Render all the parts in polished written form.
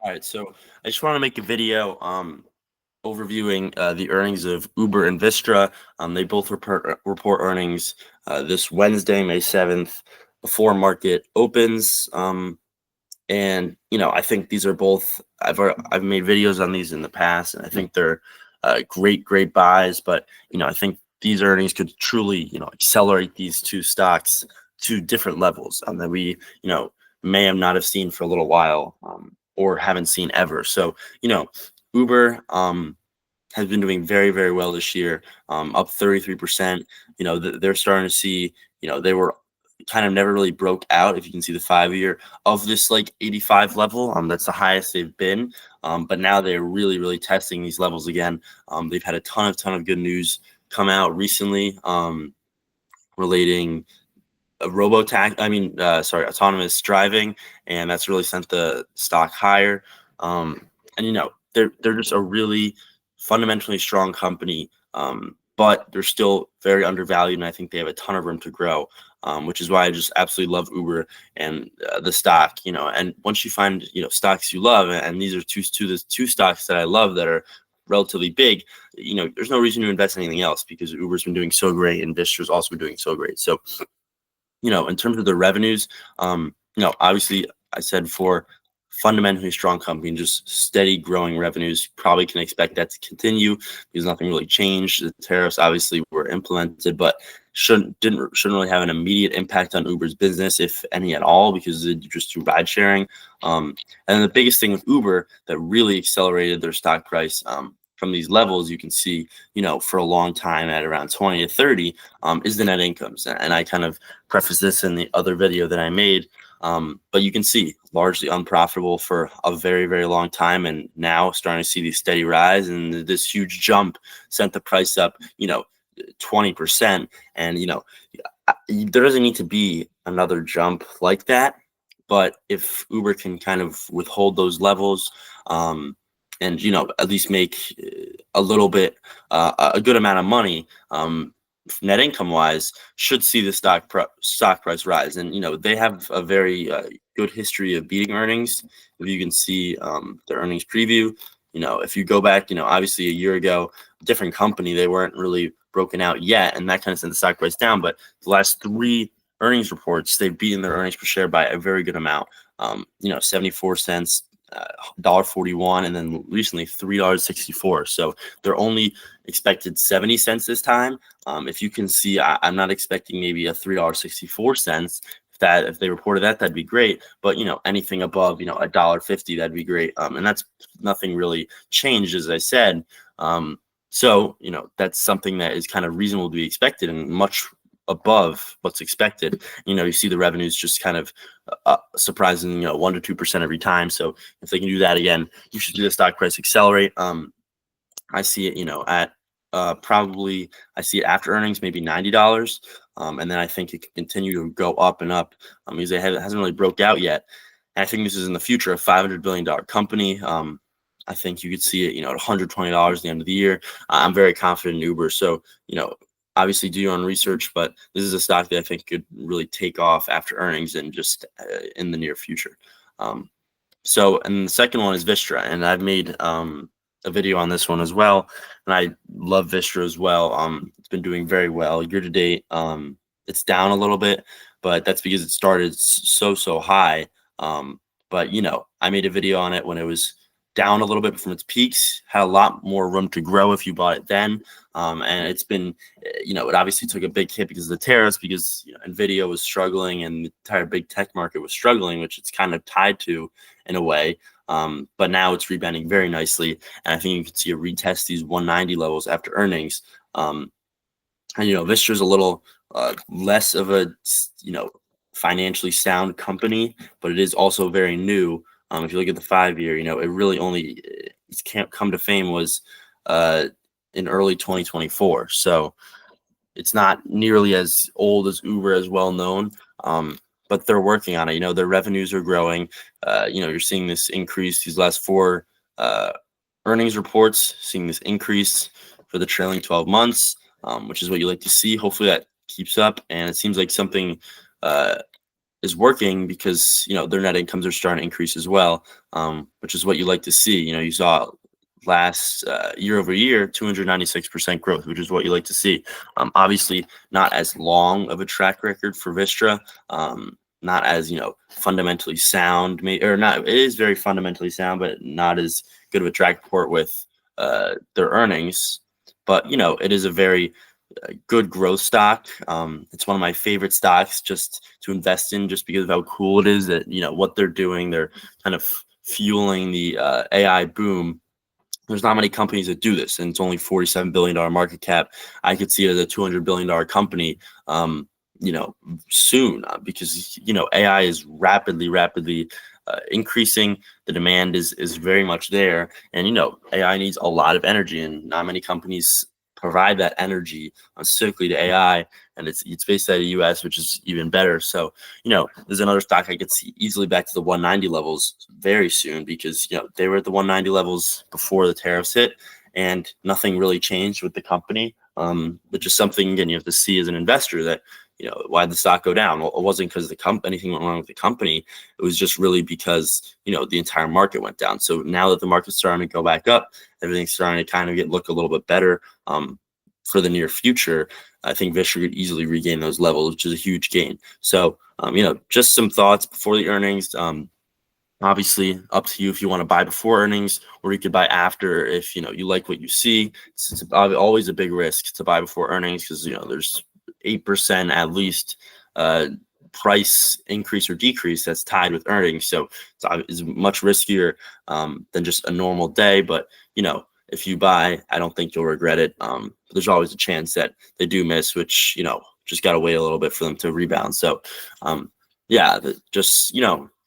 All right, so I just want to make a video overviewing the earnings of Uber and Vistra. They both report earnings this Wednesday, May 7th, before market opens. And I think these are both. I've made videos on these in the past, and I think they're great buys. But I think these earnings could truly accelerate these two stocks to different levels that we may have not have seen for a little while, or haven't seen ever. So Uber has been doing very well this year, up 33%. They're starting to see. They were kind of never really broke out. If you can see the 5 year of this like 85 level, that's the highest they've been. But now they're really testing these levels again. They've had a ton of good news come out recently, relating autonomous driving, and that's really sent the stock higher. And they're just a really fundamentally strong company, but they're still very undervalued, and I think they have a ton of room to grow. Which is why I just absolutely love Uber and the stock. And once you find stocks you love, and these are two stocks that I love that are relatively big, there's no reason to invest in anything else because Uber's been doing so great and Vistra's also been doing so great. So in terms of the revenues, obviously I said for fundamentally strong company and just steady growing revenues, probably can expect that to continue because nothing really changed. The tariffs obviously were implemented, but shouldn't really have an immediate impact on Uber's business, if any at all, because they just do ride sharing. And the biggest thing with Uber that really accelerated their stock price, from these levels, you can see, for a long time at around 20 to 30, is the net incomes. And I kind of preface this in the other video that I made. But you can see largely unprofitable for a very long time, and now starting to see these steady rise, and this huge jump sent the price up 20%. And there doesn't need to be another jump like that, but if Uber can kind of withhold those levels, and at least make a little bit, a good amount of money, net income wise, should see the stock price rise. And they have a very good history of beating earnings. If you can see their earnings preview, if you go back, obviously a year ago, different company, they weren't really broken out yet, and that kind of sent the stock price down. But the last three earnings reports, they've beaten their earnings per share by a very good amount. 74 cents, $1.41, and then recently $3.64. So they're only expected 70 cents this time. If you can see, I'm not expecting maybe a $3.64. If they reported that, that'd be great. But anything above $1.50, that'd be great. And that's nothing really changed, as I said. So that's something that is kind of reasonable to be expected and much above what's expected. You see the revenues just kind of surprising 1 to 2% every time. So if they can do that again, you should see the stock price accelerate. I see it at probably, I see it after earnings, maybe $90, and then I think it can continue to go up and up, because it hasn't really broke out yet. And I think this is in the future, a $500 billion company. I think you could see it at $120 at the end of the year. I'm very confident in Uber. So obviously do your own research, but this is a stock that I think could really take off after earnings and just in the near future. And the second one is Vistra, and I've made a video on this one as well, and I love Vistra as well. It's been doing very well year to date. It's down a little bit, but that's because it started so high. But I made a video on it when it was down a little bit from its peaks, had a lot more room to grow if you bought it then. And it's been, it obviously took a big hit because of the tariffs, because NVIDIA was struggling and the entire big tech market was struggling, which it's kind of tied to in a way. But now it's rebounding very nicely. And I think you can see a retest these 190 levels after earnings. And Vistra's a little less of a, financially sound company, but it is also very new. If you look at the 5 year, it really only its come to fame was in early 2024. So it's not nearly as old as Uber, as well known, but they're working on it. Their revenues are growing. You're seeing this increase these last four earnings reports, seeing this increase for the trailing 12 months, which is what you like to see. Hopefully that keeps up, and it seems like something is working because their net incomes are starting to increase as well, which is what you like to see. You saw last year over year 296% growth, which is what you like to see. Obviously, not as long of a track record for Vistra. Not as fundamentally sound, or not. It is very fundamentally sound, but not as good of a track record with their earnings. But it is a very good growth stock. It's one of my favorite stocks just to invest in, just because of how cool it is that what they're doing. They're kind of fueling the AI boom. There's not many companies that do this, and it's only $47 billion market cap. I could see it as a $200 billion company, soon, because AI is rapidly increasing. The demand is very much there, and AI needs a lot of energy, and not many companies provide that energy specifically to AI, and it's based out of the US, which is even better. So there's another stock I could see easily back to the 190 levels very soon, because they were at the 190 levels before the tariffs hit, and nothing really changed with the company, which is something, again, you have to see as an investor, that why did the stock go down? Well, it wasn't because the anything went wrong with the company. It was just really because the entire market went down. So now that the market's starting to go back up, everything's starting to kind of look a little bit better for the near future. I think Vistra could easily regain those levels, which is a huge gain. So just some thoughts before the earnings. Obviously, up to you if you want to buy before earnings, or you could buy after if you like what you see. It's always a big risk to buy before earnings, because there's 8% at least price increase or decrease that's tied with earnings. So it's much riskier than just a normal day. But if you buy, I don't think you'll regret it. There's always a chance that they do miss, which just got to wait a little bit for them to rebound. So just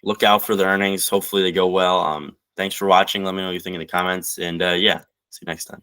look out for the earnings. Hopefully they go well. Thanks for watching. Let me know what you think in the comments, and see you next time.